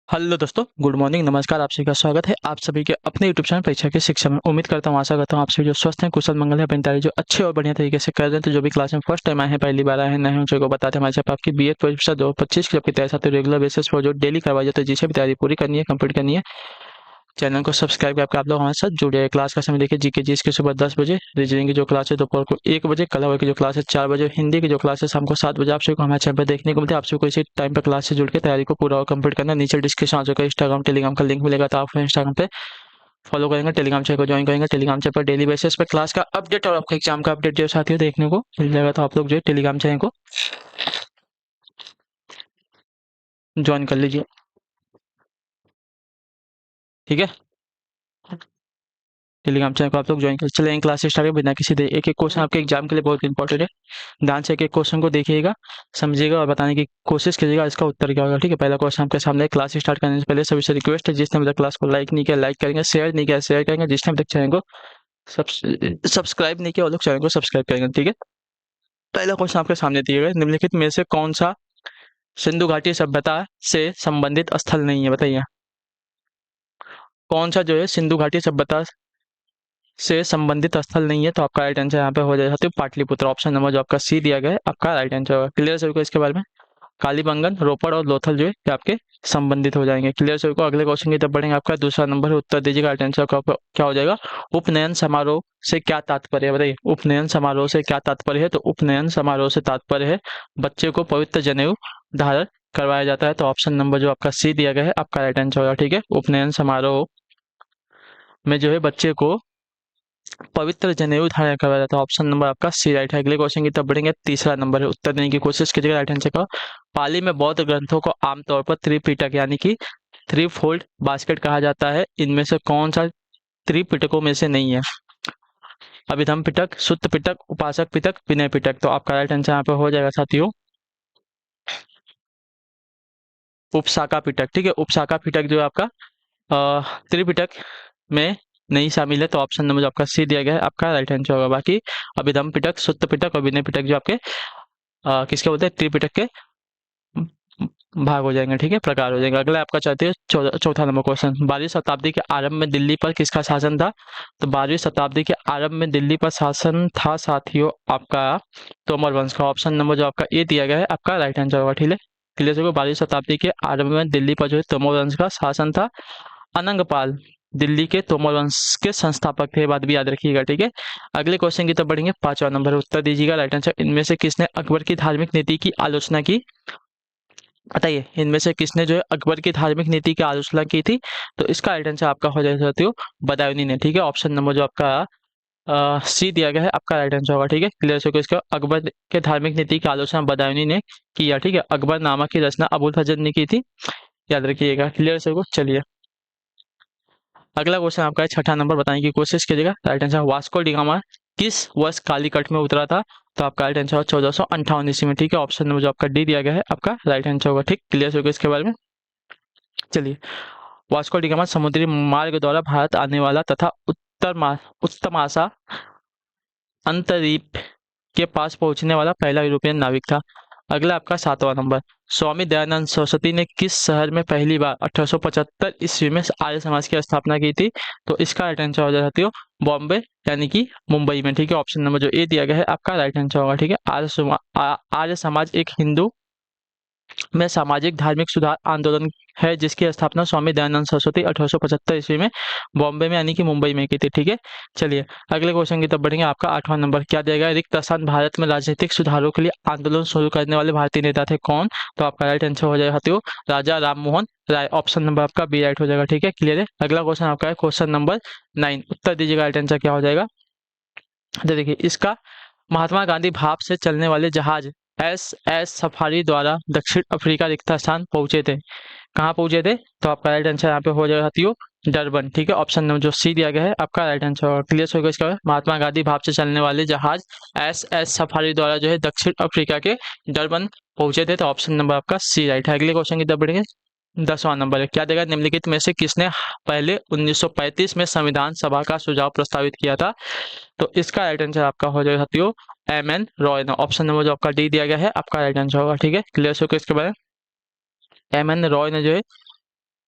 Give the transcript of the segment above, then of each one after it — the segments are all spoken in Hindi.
हेलो दोस्तों, गुड मॉर्निंग, नमस्कार। आप सभी का स्वागत है आप सभी के अपने यूट्यूब चैनल परीक्षा की शिक्षा में। उम्मीद करता हूँ, आशा करता हूँ आप सभी जो स्वस्थ हैं, कुशल मंगल है, अपनी तैयारी जो अच्छे और बढ़िया तरीके से कर रहे हैं। तो जो भी क्लास में फर्स्ट टाइम आए हैं, पहली बार आए हैं, नए हैं, उनको बताते हैं हमारे साथ आपकी बीएड परीक्षा 2025 की आपकी तैयारी साथ रेगुलर बेसिस पर जो डेली करवाई जाती है, जिसे भी तैयारी पूरी करनी है, कंप्लीट करनी है। चैनल को सब्सक्राइब करके आप लोग हमारे साथ जुड़े। क्लास का समय देखिए, जीके जीएस की सुबह 10 बजे, रीजनिंग की जो क्लास है दोपहर को 1 बजे, कला की जो क्लास है 4 बजे, हिंदी की जो क्लास है शाम को 7 बजे। आप सभी को हमारे चैनल पर देखने को मिलती है। आप सभी को इसी टाइम पर क्लास से जुड़ के तैयारी को पूरा और कंप्लीट करना है। नीचे डिस्क्रिप्शन आ चुका है इंस्टाग्राम टेलीग्राम का लिंक मिलेगा, तो आप इंस्टाग्राम पे फॉलो करेंगे, टेलीग्राम चैनल को ज्वाइन करेंगे। टेलीग्राम चैनल पर डेली बेसिस पर क्लास का अपडेट और आपके एग्जाम का अपडेट जो साथियों देखने को मिल जाएगा। तो आप लोग जो है टेलीग्राम चैनल को ज्वाइन कर लीजिए, ठीक है। टेलीग्राम चैनल को आप लोग ज्वाइन कर चलें। क्लास स्टार्ट करें बिना किसी देरी। एक एक क्वेश्चन आपके एग्जाम के लिए बहुत इंपॉर्टेंट है। ध्यान से एक एक क्वेश्चन को देखिएगा, समझिएगा और बताने की कोशिश कीजिएगा इसका उत्तर क्या होगा, ठीक है। पहला क्वेश्चन आपके सामने। क्लास स्टार्ट करने से पहले सभी से रिक्वेस्ट है, जिसने अभी तक क्लास को लाइक नहीं किया लाइक करेंगे, शेयर नहीं किया शेयर करेंगे, जिसने अभी तक चैनल को सब्सक्राइब नहीं किया वो लोग चैनल को सब्सक्राइब करेंगे, ठीक है। पहला क्वेश्चन आपके सामने दिया गया, निम्नलिखित में से कौन सा सिंधु घाटी सभ्यता से संबंधित स्थल नहीं है, बताइए। कौन सा जो है सिंधु घाटी सभ्यता से संबंधित स्थल नहीं है? तो आपका राइट आंसर यहाँ पे हो जाएगा तो पाटलिपुत्र। ऑप्शन नंबर जो आपका सी दिया गया है आपका राइट आंसर होगा। क्लियर सभी को इसके बारे में? कालीबंगन, रोपड़ और लोथल जो है ये आपके संबंधित हो जाएंगे। क्लियर सभी को? अगले क्वेश्चन की तरफ बढ़ेंगे। आपका दूसरा नंबर है, उत्तर दीजिएगा। राइट आंसर का क्या हो जाएगा? उपनयन समारोह से क्या तात्पर्य है, बताइए। उपनयन समारोह से क्या तात्पर्य है? तो उपनयन समारोह से तात्पर्य है बच्चे को पवित्र जनेऊ धारण करवाया जाता है। तो ऑप्शन नंबर जो आपका सी दिया गया है आपका राइट आंसर होगा, ठीक है। उपनयन समारोह में जो है बच्चे को पवित्र जनेऊ धारण करवाया जाता है। ऑप्शन नंबर आपका सी राइट है। अगले क्वेश्चन की तरफ बढ़ेंगे। तीसरा नंबर है, उत्तर देने की कोशिश कीजिएगा। राइट आंसर का पाली में बौद्ध ग्रंथों को आमतौर पर त्रिपिटक यानी कि थ्री फोल्ड बास्केट कहा जाता है। इनमें से कौन सा त्रिपिटकों में से नहीं है? अभिधम पिटक, सुत्त पिटक, उपासक पिटक, विनय पिटक। तो आपका राइट आंसर यहाँ पे हो जाएगा साथियों उपसाका पिटक, ठीक है। उपसाका पिटक जो है आपका त्रिपिटक में नहीं शामिल है। तो ऑप्शन नंबर जो आपका सी दिया गया है आपका राइट आंसर होगा। बाकी अभिधम पिटक, सुत्त पिटक और विनय पिटक जो आपके किसके बोलते हैं त्रिपिटक के भाग हो जाएंगे, ठीक है, प्रकार हो जाएंगे। अगला आपका चाहते हैं चौथा नंबर क्वेश्चन। 12वीं शताब्दी के आरंभ में दिल्ली पर किसका शासन था? तो 12वीं शताब्दी के आरंभ में दिल्ली पर शासन था साथियों आपका तोमर वंश का। ऑप्शन नंबर जो आपका ए दिया गया है आपका राइट आंसर होगा, ठीक है। क्लियर से 12वीं शताब्दी के आरंभ में दिल्ली पर जो है तोमर वंश का शासन था। अनंगपाल दिल्ली के तोमर वंश के संस्थापक थे, ये बात भी याद रखिएगा, ठीक है। अगले क्वेश्चन की तरफ बढ़ेंगे। पांचवा नंबर उत्तर दीजिएगा राइट आंसर। इनमें से किसने अकबर की धार्मिक नीति की आलोचना की? बताइए, इनमें से किसने जो है अकबर की धार्मिक नीति की आलोचना की थी? तो इसका राइट आंसर आपका हो जाएगा साथियों बदायूनी ने, ठीक है। ऑप्शन नंबर जो आपका सी दिया गया है आपका राइट आंसर होगा, ठीक है। क्लियर हो गया इसका? अकबर के धार्मिक नीति की आलोचना बदायूनी ने किया, ठीक है। अकबर नामा की रचना अबुल फजल ने की थी, याद रखिएगा। क्लियर से को चलिए अगला क्वेश्चन आपका है छठा नंबर, बताने की कोशिश कीजिएगा। Right answer Vasco D gamma किस वर्ष कालीकट में उतरा था? तो आपका राइट आंसर 1458 ईस्वी में, ठीक है। ऑप्शन नंबर जो आपका डी दिया गया है आपका राइट आंसर होगा, ठीक। क्लियर हो गया इसके बारे में? चलिए वास्को डी गामा समुद्री मार्ग द्वारा भारत आने वाला तथा उत्तमाशा अंतरीप के पास पहुंचने वाला पहला यूरोपियन नाविक था। अगला आपका सातवां नंबर, स्वामी दयानंद सरस्वती ने किस शहर में पहली बार 1875 ईस्वी में आर्य समाज की स्थापना की थी? तो इसका राइट आंसर हो जाता है बॉम्बे यानी कि मुंबई में, ठीक है। ऑप्शन नंबर जो ए दिया गया है आपका राइट आंसर होगा, ठीक है। आर्य समाज एक हिंदू में सामाजिक धार्मिक सुधार आंदोलन है, जिसकी स्थापना स्वामी दयानंद सरस्वती 1875 ईस्वी में बॉम्बे में यानी कि मुंबई में की थी, ठीक है। चलिए अगले क्वेश्चन की तरफ बढ़ेंगे। आपका आठवां नंबर क्या देगा? रिक्त स्थान भारत में राजनीतिक सुधारों के लिए आंदोलन शुरू करने वाले भारतीय नेता थे कौन? तो आपका राइट आंसर हो जाएगा साथियों राजा राम मोहन राय। ऑप्शन नंबर आपका बी राइट हो जाएगा, ठीक है। क्लियर है? अगला क्वेश्चन आपका है क्वेश्चन नंबर 9, उत्तर दीजिएगा राइट आंसर क्या हो जाएगा। तो देखिए इसका महात्मा गांधी भाप से चलने वाले जहाज एस सफारी द्वारा दक्षिण अफ्रीका रिक्त स्थान पहुंचे थे। कहाँ पहुंचे थे? तो आपका राइट आंसर यहाँ पे हो जाएगा साथियों डरबन, ठीक है। ऑप्शन नंबर जो सी दिया गया है आपका राइट आंसर होगा। क्लियर होगा इसका? महात्मा गांधी भाप से चलने वाले जहाज एस सफारी द्वारा जो है दक्षिण अफ्रीका के डरबन पहुंचे थे। तो ऑप्शन नंबर आपका सी राइट है। अगले क्वेश्चन की तरफ बढ़ेंगे। 10वां नंबर है, क्या देगा? निम्नलिखित में से किसने पहले 1935 में संविधान सभा का सुझाव प्रस्तावित किया था? तो इसका राइट आंसर आपका हो जाएगा साथियों एम एन रॉय ने। ऑप्शन नंबर जो आपका डी दिया गया है आपका राइट आंसर होगा, ठीक है। क्लियर हो इसके बारे में? एम एन रॉय ने जो है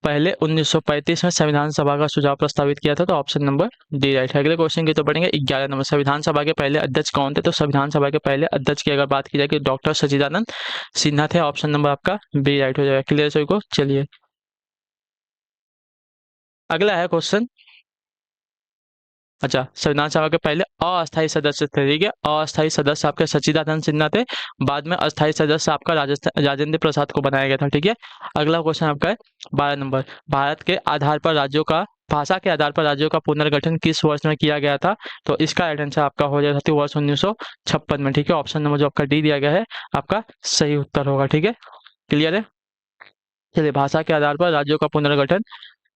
पहले 1935 में संविधान सभा का सुझाव प्रस्तावित किया था, तो ऑप्शन नंबर डी राइट है। अगले क्वेश्चन की तो पढ़ेंगे 11 नंबर, संविधान सभा के पहले अध्यक्ष कौन थे? तो संविधान सभा के पहले अध्यक्ष की अगर बात की जाए कि डॉक्टर सच्चिदानंद सिन्हा थे, ऑप्शन नंबर आपका बी राइट हो जाएगा। क्लियर सभी को? चलिए अगला है क्वेश्चन। अच्छा, संविधान सभा के पहले अस्थायी सदस्य थे, ठीक है, अस्थायी सदस्य आपके सच्चिदानंद सिन्हा थे, बाद में अस्थायी सदस्य आपका राजेंद्र प्रसाद को बनाया गया था, ठीक है। अगला क्वेश्चन आपका है 12 नंबर, भारत के आधार पर राज्यों का भाषा के आधार पर राज्यों का पुनर्गठन किस वर्ष में किया गया था? तो इसका राइट आंसर आपका हो जाएगा था वर्ष 1956 में, ठीक है। ऑप्शन नंबर जो आपका डी दिया गया है आपका सही उत्तर होगा, ठीक है। क्लियर है? चलिए, भाषा के आधार पर राज्यों का पुनर्गठन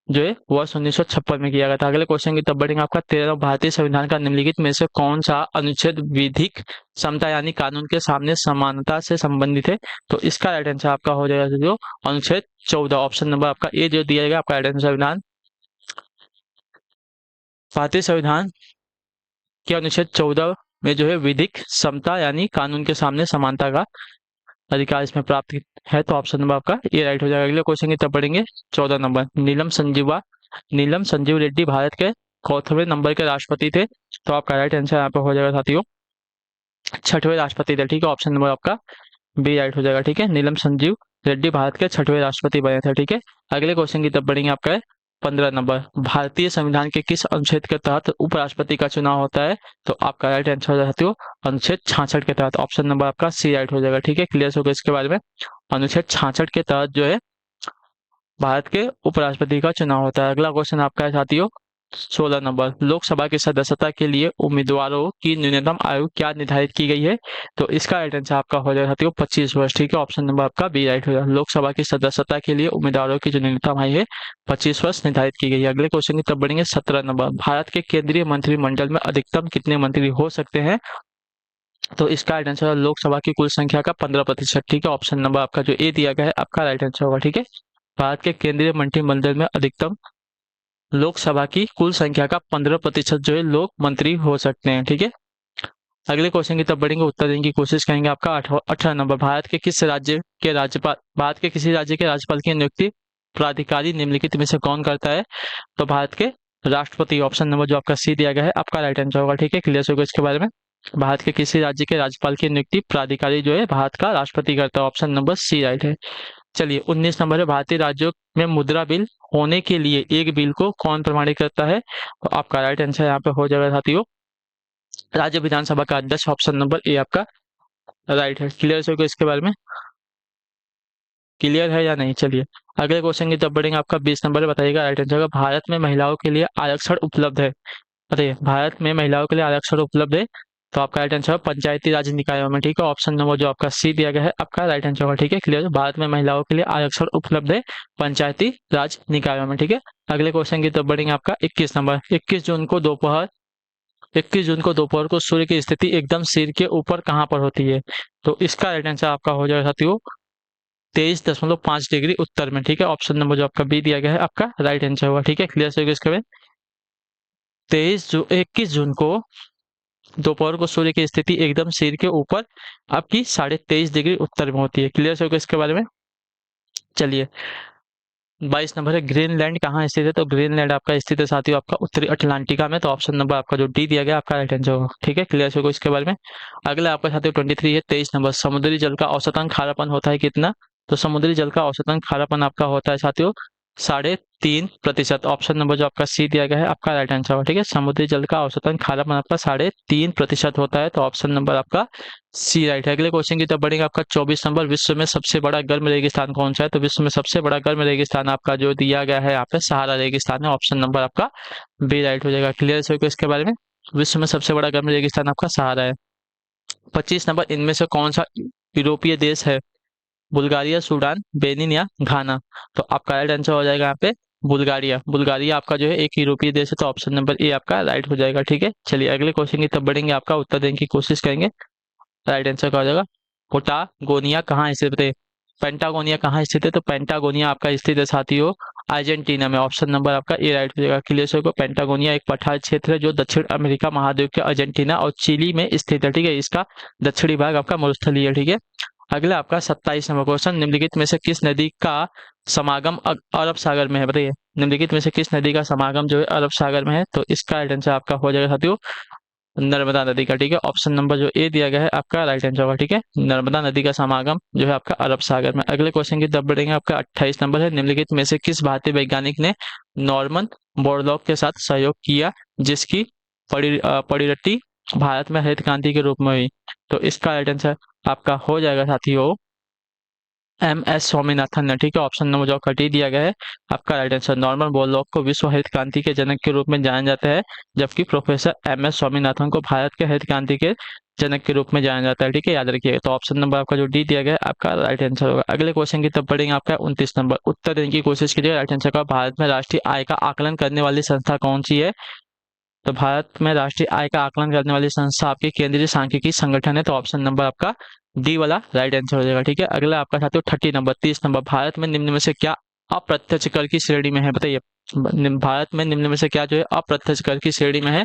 जो है वर्ष 1956 में किया गया था। अगले क्वेश्चन की तब बढ़ेंगे आपका 13 भारतीय संविधान का निम्नलिखित में से कौन सा अनुच्छेद विधिक समता यानी कानून के सामने समानता से संबंधित है? तो इसका राइट आंसर आपका हो जाएगा जो अनुच्छेद 14, ऑप्शन नंबर आपका ए जो दिया गया आपका राइट आंसर। संविधान भारतीय संविधान के अनुच्छेद 14 में जो है विधिक समता यानी कानून के सामने समानता का अधिकार इसमें प्राप्त है, तो ऑप्शन नंबर आपका ए राइट हो जाएगा। अगले क्वेश्चन की तरफ बढ़ेंगे 14 नंबर, नीलम संजीव रेड्डी भारत के चौथे नंबर के राष्ट्रपति थे, तो आपका राइट आंसर यहाँ पे हो जाएगा साथियों 6वें राष्ट्रपति थे, ठीक है। ऑप्शन नंबर आपका बी राइट हो जाएगा, ठीक है। नीलम संजीव रेड्डी भारत के 6वें राष्ट्रपति बने थे, ठीक है। अगले क्वेश्चन की तरफ बढ़ेंगे आपका 15 नंबर, भारतीय संविधान के किस अनुच्छेद के तहत उपराष्ट्रपति का चुनाव होता है? तो आपका राइट आंसर हो जाएगा साथियों अनुच्छेद 66 के तहत, ऑप्शन नंबर आपका सी राइट हो जाएगा, ठीक है। क्लियर होगा इसके बारे में? अनुच्छेद 66 के तहत जो है भारत के उपराष्ट्रपति का चुनाव होता है। अगला क्वेश्चन आपका है साथियों 16 नंबर, लोकसभा की सदस्यता के लिए उम्मीदवारों की न्यूनतम आयु क्या निर्धारित की गई है? तो इसका राइट आंसर आपका हो जाएगा साथियों 25 वर्ष, ठीक है। ऑप्शन नंबर आपका बी राइट हो जाएगा। लोकसभा की सदस्यता के लिए उम्मीदवारों की जो न्यूनतम आयु है 25 वर्ष निर्धारित की गई है। अगले क्वेश्चन की तरफ बढ़ेंगे 17 नंबर, भारत के केंद्रीय मंत्रिमंडल में अधिकतम कितने मंत्री हो सकते हैं? तो इसका राइट आंसर लोकसभा की कुल संख्या का 15%, ठीक है। ऑप्शन नंबर आपका जो ए दिया गया है आपका राइट आंसर होगा, ठीक है। भारत के केंद्रीय मंत्रिमंडल में अधिकतम लोकसभा की कुल संख्या का 15% जो है लोग मंत्री हो सकते हैं, ठीक है। अगले क्वेश्चन की तरफ बढ़ेंगे, उत्तर देने की कोशिश करेंगे। आपका 18 नंबर, भारत के किसी राज्य के राज्यपाल की नियुक्ति प्राधिकारी निम्नलिखित में से कौन करता है? तो भारत के राष्ट्रपति, ऑप्शन नंबर जो आपका सी दिया गया है आपका राइट आंसर होगा, ठीक है। क्लियर होगा इसके बारे में? भारत के किसी राज्य के राज्यपाल की नियुक्ति प्राधिकारी जो है भारत का राष्ट्रपति करता है, ऑप्शन नंबर सी राइट है। चलिए 19 नंबर है, भारतीय राज्यों में मुद्रा बिल होने के लिए एक बिल को कौन प्रमाणित करता है? तो आपका राइट आंसर यहाँ पे हो जाएगा साथियों राज्य विधानसभा का अध्यक्ष, ऑप्शन नंबर ए आपका राइट है। क्लियर है इसके बारे में? क्लियर है या नहीं? चलिए अगले क्वेश्चन की तरफ बढ़ेंगे। आपका 20 नंबर बताइएगा राइट आंसर। भारत में महिलाओं के लिए आरक्षण उपलब्ध है, बताइए भारत में महिलाओं के लिए आरक्षण उपलब्ध है? तो आपका राइट आंसर पंचायती राज निकायों में, ठीक है। ऑप्शन नंबर जो आपका सी दिया गया है आपका राइट आंसर होगा, ठीक है। क्लियर? भारत में महिलाओं के लिए आरक्षण उपलब्ध है पंचायती राज निकायों में, ठीक है। अगले क्वेश्चन की तरफ बढ़ेंगे। आपका 21 नंबर, 21 जून को दोपहर को सूर्य की स्थिति एकदम सिर के ऊपर कहाँ पर होती है? तो इसका राइट आंसर आपका हो जाएगा साथियों 23.5 डिग्री उत्तर में, ठीक है। ऑप्शन नंबर जो आपका बी दिया गया है आपका राइट आंसर होगा, ठीक है। क्लियर होगा इसके बाद 21 जून को दोपहर को सूर्य की स्थिति एकदम सिर के ऊपर आपकी 23.5 डिग्री उत्तर में होती है। क्लियर होगा इसके बारे में? चलिए 22 नंबर है, ग्रीनलैंड कहाँ स्थित है? तो ग्रीनलैंड आपका स्थित है साथियों आपका उत्तरी अटलांटिका में, तो ऑप्शन नंबर आपका जो डी दिया गया आपका राइट आंसर होगा, ठीक है। क्लियर होगा इसके बारे में? अगला आपका साथियों 23 है, 23 नंबर, समुद्री जल का औसतन खारापन होता है कितना? तो समुद्री जल का औसतन खारापन आपका होता है साथियों 3.5%। ऑप्शन नंबर जो आपका सी दिया गया है आपका राइट आंसर होगा, ठीक है। समुद्री जल का औसतन खारापन आपका 3.5% होता है, तो ऑप्शन नंबर आपका सी राइट है। अगले क्वेश्चन की तरफ बढ़ेंगे। आपका 24 नंबर, विश्व में सबसे बड़ा गर्म रेगिस्तान कौन सा है? तो विश्व में सबसे बड़ा गर्म रेगिस्तान आपका जो दिया गया है यहाँ पे सहारा रेगिस्तान है, ऑप्शन नंबर आपका बी राइट हो जाएगा। क्लियर है इसके बारे में? विश्व में सबसे बड़ा गर्म रेगिस्तान आपका सहारा है। 25 नंबर, इनमें से कौन सा यूरोपीय देश है? बुल्गारिया, सूडान, बेनिन या घाना? तो आपका राइट आंसर हो जाएगा यहाँ पे बुल्गारिया आपका जो है एक यूरोपीय देश है, तो ऑप्शन नंबर ए आपका राइट हो जाएगा, ठीक है। चलिए अगले क्वेश्चन की तरफ बढ़ेंगे। आपका उत्तर देने की कोशिश करेंगे। राइट आंसर क्या हो जाएगा? पोटागोनिया कहाँ स्थित है? पेंटागोनिया कहाँ स्थित है? तो पेंटागोनिया आपका स्थित है साथियों अर्जेंटीना में, ऑप्शन नंबर आपका ए राइट हो जाएगा। क्लियर को पेंटागोनिया एक पठार क्षेत्र है जो दक्षिण अमेरिका महाद्वीप के अर्जेंटीना और चिली में स्थित है, ठीक है। इसका दक्षिणी भाग आपका मरुस्थलीय है, ठीक है। अगला आपका 27 नंबर क्वेश्चन, निम्नलिखित में से किस नदी का समागम अरब सागर में है, बताइए। निम्नलिखित में से किस नदी का समागम जो है अरब सागर में है, तो इसका राइट आंसर आपका हो जाएगा साथियों नर्मदा नदी का। ठीक है, ऑप्शन नंबर जो ए दिया गया है आपका राइट आंसर होगा। ठीक है, नर्मदा नदी का समागम जो है आपका अरब सागर में। अगले क्वेश्चन की तरफ बढ़ेंगे, आपका 28 नंबर है, निम्नलिखित में से किस भारतीय वैज्ञानिक ने नॉर्मन बोरलॉग के साथ सहयोग किया जिसकी परिणति भारत में हरित क्रांति के रूप में हुई, तो इसका राइट आंसर आपका हो जाएगा साथियों एम एस स्वामीनाथन ने। ठीक है, ऑप्शन नंबर जो कटी दिया गया है आपका राइट आंसर। नॉर्मन बोरलॉग को विश्व हरित क्रांति के जनक के रूप में जाना जाता है, जबकि प्रोफेसर एम एस स्वामीनाथन को भारत के हरित क्रांति के जनक के रूप में जाना जाता है। ठीक है, याद रखिएगा। तो ऑप्शन नंबर आपका जो डी दिया गया है आपका राइट आंसर होगा। अगले क्वेश्चन की तरफ बढ़ेंगे, आपका 29 नंबर, उत्तर देने की कोशिश कीजिए राइट आंसर का। भारत में राष्ट्रीय आय का आकलन करने वाली संस्था कौन सी है, तो भारत में राष्ट्रीय आय का आकलन करने वाली संस्था आपकी केंद्रीय सांख्यिकी संगठन है, तो ऑप्शन नंबर आपका डी वाला राइट आंसर हो जाएगा। ठीक है, अगला आपका साथियों 30 नंबर 30 नंबर, भारत में निम्न में से क्या अप्रत्यक्ष कर की श्रेणी में है, बताइए। भारत में निम्न में से क्या जो है अप्रत्यक्ष कर की श्रेणी में है,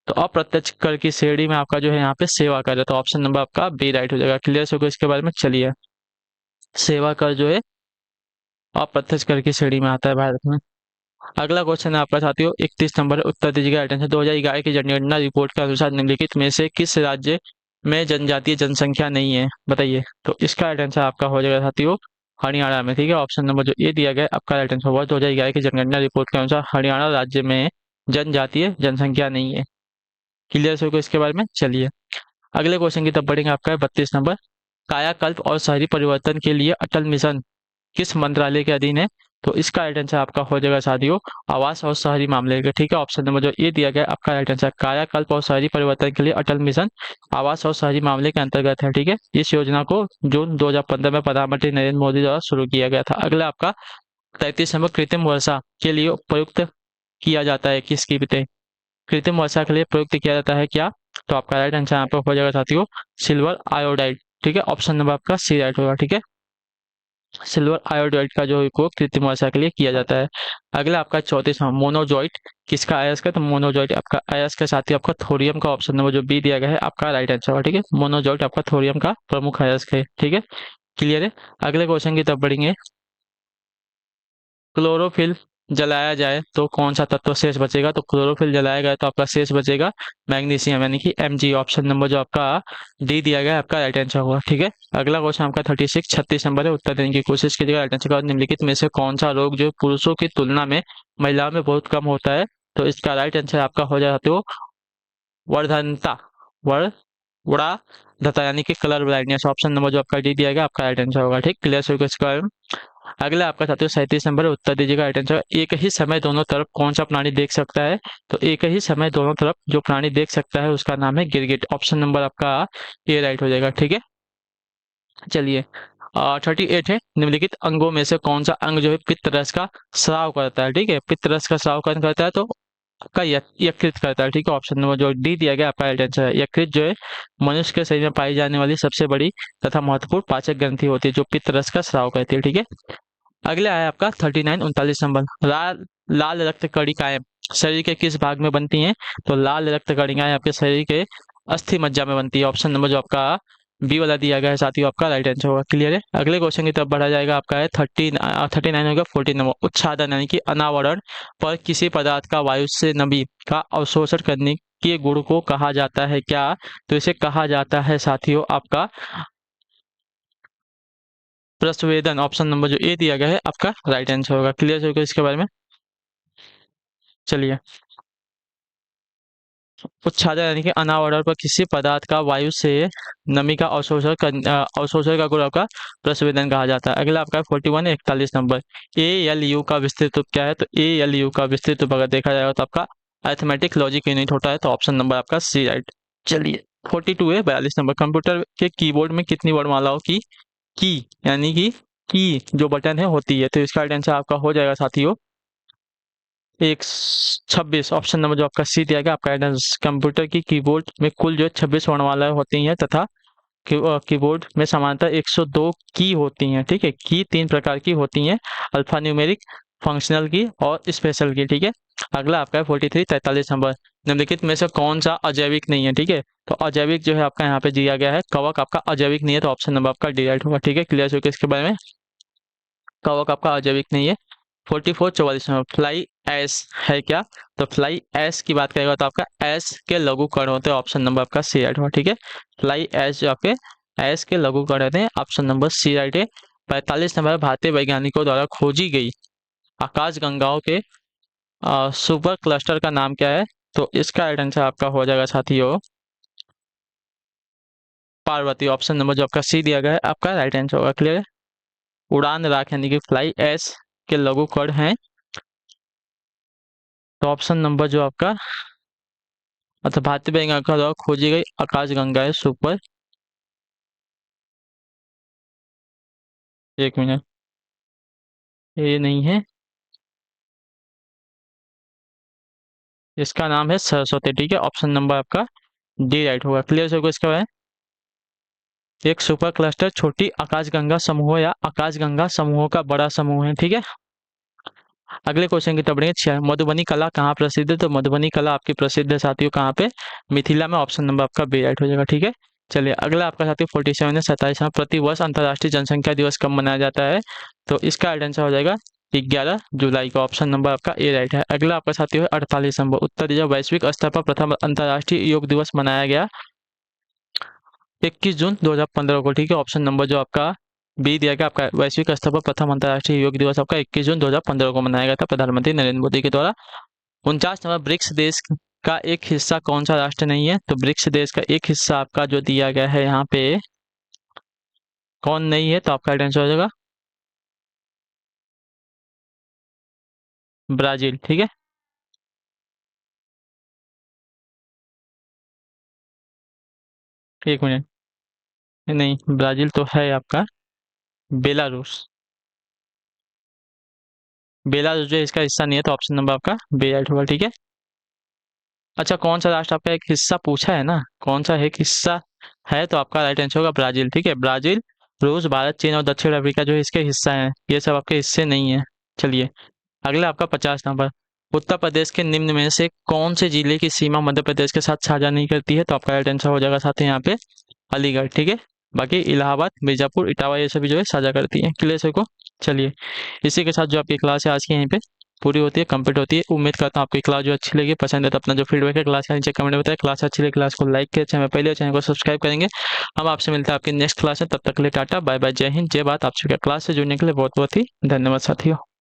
तो अप्रत्यक्ष कर की श्रेणी में आपका जो है यहाँ पे सेवा कर है, तो ऑप्शन नंबर आपका बी राइट हो जाएगा। क्लियर होगा इसके बारे में, चलिए। सेवा कर जो है अप्रत्यक्ष कर की श्रेणी में आता है भारत में। अगला क्वेश्चन है आपका साथियों 31 नंबर, उत्तर दीजिएगा राइट आंसर। 2011 की जनगणना रिपोर्ट के अनुसार निम्नलिखित में से किस राज्य में जनजातीय जनसंख्या नहीं है, बताइए। तो इसका राइट आंसर आपका हो जाएगा साथियों हरियाणा में। ठीक है, ऑप्शन नंबर जो ए दिया गया है आपका राइट आंसर होगा। 2011 की जनगणना रिपोर्ट के अनुसार हरियाणा राज्य में जनजातीय जनसंख्या नहीं है। क्लियर होगा इसके बारे में, चलिए। अगले क्वेश्चन की तरफ बढ़ेंगे, आपका है 32 नंबर, कायाकल्प और शहरी परिवर्तन के लिए अटल मिशन किस मंत्रालय के अधीन है, तो इसका राइट आंसर आपका हो जाएगा साथियों आवास और शहरी मामले का। ठीक है, ऑप्शन नंबर जो ये दिया गया है आपका राइट आंसर, कायाकल्प और शहरी परिवर्तन के लिए अटल मिशन आवास और शहरी मामले के अंतर्गत है। ठीक है, इस योजना को जून 2015 में प्रधानमंत्री नरेंद्र मोदी द्वारा शुरू किया गया था। अगला आपका 33 नंबर, कृत्रिम वर्षा के लिए प्रयुक्त किया जाता है किसकी, बताइए। कृत्रिम वर्षा के लिए प्रयुक्त किया जाता है क्या, तो आपका राइट आंसर यहाँ पर हो जाएगा साथियों सिल्वर आयोडाइड। ठीक है, ऑप्शन नंबर आपका सी राइट होगा। ठीक है, सिल्वर आयोडाइड का जो उपयोग कृत्रिम वर्षा के लिए किया जाता है। अगला आपका 34वां, मोनोजॉइट किसका अयस्क है, तो मोनोजॉइट आपका अयस्क के साथ ही आपका थोरियम का, ऑप्शन नंबर जो बी दिया गया है आपका राइट आंसर होगा। ठीक है, मोनोजॉइट आपका थोरियम का प्रमुख अयस्क है। ठीक है, क्लियर है। अगले क्वेश्चन की तरफ बढ़ेंगे, क्लोरोफिल जलाया जाए तो कौन सा तत्व शेष बचेगा, तो क्लोरोफिल जलाया गया तो आपका शेष बचेगा मैग्नीशियम यानी कि Mg, ऑप्शन नंबर जो आपका डी दिया गया है आपका राइट आंसर होगा। ठीक है, अगला क्वेश्चन आपका 36 नंबर है, उत्तर देने की कोशिश कीजिएगा राइट आंसर का। निम्नलिखित में से कौन सा रोग जो पुरुषों की तुलना में महिलाओं में बहुत कम होता है, तो इसका राइट आंसर आपका हो जाता है वर्धनता वड़ा यानी कि कलर ब्लाइंडनेस, ऑप्शन नंबर जो आपका डी दिया गया आपका राइट आंसर होगा। ठीक, क्लियर हो इसका। अगला आपका साथियों 37 नंबर है, उत्तर दीजिएगा राइट आंसर। एक ही समय दोनों तरफ कौन सा प्राणी देख सकता है, तो एक ही समय दोनों तरफ जो प्राणी देख सकता है उसका नाम है गिरगिट, ऑप्शन नंबर आपका ए राइट हो जाएगा। ठीक है, चलिए। 38 है, निम्नलिखित अंगों में से कौन सा अंग जो है पित्त रस का स्राव करता है, ठीक है, पित्त रस का स्राव कौन करता है, तो आपका यकृत करता है। ठीक है, ऑप्शन नंबर जो डी दिया गया आपका राइट आंसर है। यकृत जो है मनुष्य के शरीर में पाई जाने वाली सबसे बड़ी तथा महत्वपूर्ण पाचक ग्रंथि होती है जो पित्त रस का स्राव करती है। ठीक है, अगला है आपका 39 नंबर, लाल लाल रक्त कणिकाएं शरीर के किस भाग में बनती हैं, तो लाल रक्त कणिकाएं आपके शरीर के अस्थि मज्जा में बनती है, ऑप्शन नंबर जो आपका बी वाला दिया गया है साथियों आपका राइट आंसर होगा। क्लियर है, अगले क्वेश्चन की तरफ बढ़ा जाएगा, आपका है 39 होगा 14 नंबर, उच्छादन यानी कि अनावरण पर किसी पदार्थ का वायु से नमी का अवशोषण करने के गुण को कहा जाता है क्या, तो इसे कहा जाता है साथियों आपका प्रस्वेदन, ऑप्शन नंबर जो ए दिया गया है आपका राइट आंसर होगा। क्लियर होगा इसके बारे में, चलिए। उच्छादन यानी कि अनावरण पर किसी पदार्थ का वायु से नमी का अवशोषण का गुण आपका प्रस्वेदन कहा जाता है। अगला आपका 41 41 नंबर, ALU का विस्तृत रूप क्या है, तो ALU का विस्तृत रूप अगर देखा जाएगा तो आपका अरिथमेटिक लॉजिक यूनिट होता है, तो ऑप्शन नंबर आपका सी राइट। चलिए 42 है 42 नंबर, कंप्यूटर के कीबोर्ड में कितनी वर्णमालाओं की यानी कि की जो बटन है होती है, तो इसका आंसर आपका हो जाएगा साथियों 26, ऑप्शन नंबर जो आपका सी दिया गया आपका आंसर। कंप्यूटर की कीबोर्ड में कुल जो 26 वर्णमालाएं होती हैं तथा कीबोर्ड में सामान्यतः 102 की होती हैं। ठीक है, की 3 प्रकार की होती हैं, अल्फा न्यूमेरिक, फंक्शनल की और स्पेशल की। ठीक है, अगला आपका है 43 43 नंबर, निम्नलिखित में से कौन सा अजैविक नहीं है, ठीक है। तो अजैविक जो है आपका यहाँ पे दिया गया है कवक, आपका अजैविक नहीं है, तो ऑप्शन नंबर आपका डी राइट होगा, ठीक है। क्लियर हो गया इसके बारे में, कवक आपका अजैविक नहीं है। 44 नंबर, फ्लाई एस है क्या? तो फ्लाई एस की बात करेगा तो आपका एस के लघु कण होते हैं, ऑप्शन नंबर आपका सी राइट होगा, ठीक है। फ्लाई एस जो आपके एस के लघु कण होते हैं, ऑप्शन नंबर सी राइट है। 45 नंबर, भारतीय वैज्ञानिकों द्वारा खोजी गई आकाश गंगाओं के सुपर क्लस्टर का नाम क्या है? तो इसका राइट आंसर आपका हो जाएगा साथियों पार्वती, ऑप्शन नंबर जो आपका सी दिया गया है आपका राइट आंसर होगा। क्लियर है। उड़ान राख यानी कि फ्लाई एस के लघु कण हैं, तो ऑप्शन नंबर जो आपका मतलब भारतीय वैज्ञानिकों द्वारा खोजी गई आकाश गंगा है सुपर, एक मिनट, ये नहीं है, इसका नाम है सरस्वती, ठीक है। ऑप्शन नंबर आपका डी राइट होगा। क्लियर होगा इसका है। एक सुपर क्लस्टर छोटी आकाशगंगा समूह या आकाशगंगा समूहों का बड़ा समूह है, ठीक है। अगले क्वेश्चन की तरफ बढ़ेंगे। मधुबनी कला कहाँ प्रसिद्ध है? तो मधुबनी कला आपकी प्रसिद्ध है साथियों कहाँ पे? मिथिला में, ऑप्शन नंबर आपका बी राइट हो जाएगा, ठीक है। चलिए अगला आपका साथियों 47 है 27 प्रति वर्ष अंतर्राष्ट्रीय जनसंख्या दिवस कब मनाया जाता है? तो इसका आंसर हो जाएगा 11 जुलाई को, ऑप्शन नंबर आपका ए राइट है। अगला आपका साथियों है 48 नंबर, उत्तर दिया वैश्विक स्तर पर प्रथम अंतर्राष्ट्रीय योग दिवस मनाया गया 21 जून 2015 को, ठीक है। ऑप्शन नंबर जो आपका बी दिया गया आपका वैश्विक स्तर पर प्रथम अंतर्राष्ट्रीय योग दिवस आपका 21 जून 2015 को मनाया गया था प्रधानमंत्री नरेंद्र मोदी के द्वारा। 49 नंबर, ब्रिक्स देश का एक हिस्सा कौन सा राष्ट्र नहीं है? तो ब्रिक्स देश का एक हिस्सा आपका जो दिया गया है यहाँ पे कौन नहीं है? तो आपका आंसर हो जाएगा ब्राजील, ठीक है। एक मिनट, नहीं ब्राजील तो है आपका बेलारूस, बेलारूस जो है इसका हिस्सा नहीं है, तो ऑप्शन नंबर आपका बी राइट होगा, ठीक है। अच्छा कौन सा राष्ट्र आपका एक हिस्सा पूछा है ना, कौन सा एक हिस्सा है? तो आपका राइट आंसर होगा ब्राजील, ठीक है। ब्राजील, रूस, भारत, चीन और दक्षिण अफ्रीका जो इसके हिस्सा हैं, ये सब आपके हिस्से नहीं है। चलिए अगला आपका 50 नंबर, उत्तर प्रदेश के निम्न में से कौन से जिले की सीमा मध्य प्रदेश के साथ साझा नहीं करती है? तो आपका राइट आंसर हो जाएगा साथ ही यहाँ पे अलीगढ़, ठीक है। बाकी इलाहाबाद, मिर्जापुर, इटावा ये सभी जो है साझा करती है। क्लियर सर को। चलिए इसी के साथ जो आपकी क्लास है आज की यहीं पे पूरी होती है, कंप्लीट होती है। उम्मीद करता हूँ आपकी क्लास जो अच्छी लगी, पसंद है तो अपना जो फीडबैक है क्लास का नीचे कमेंट में बताएं। क्लास अच्छी लगी क्लास को लाइक किया, चैनल पहले चैनल को सब्सक्राइब करेंगे। हम आपसे मिलते हैं आपकी नेक्स्ट क्लास में, तब तक के लिए टाटा बाय बाय, जय हिंद जय भारत। आप सभी का क्लास से जुड़ने के लिए बहुत बहुत ही धन्यवाद साथियों।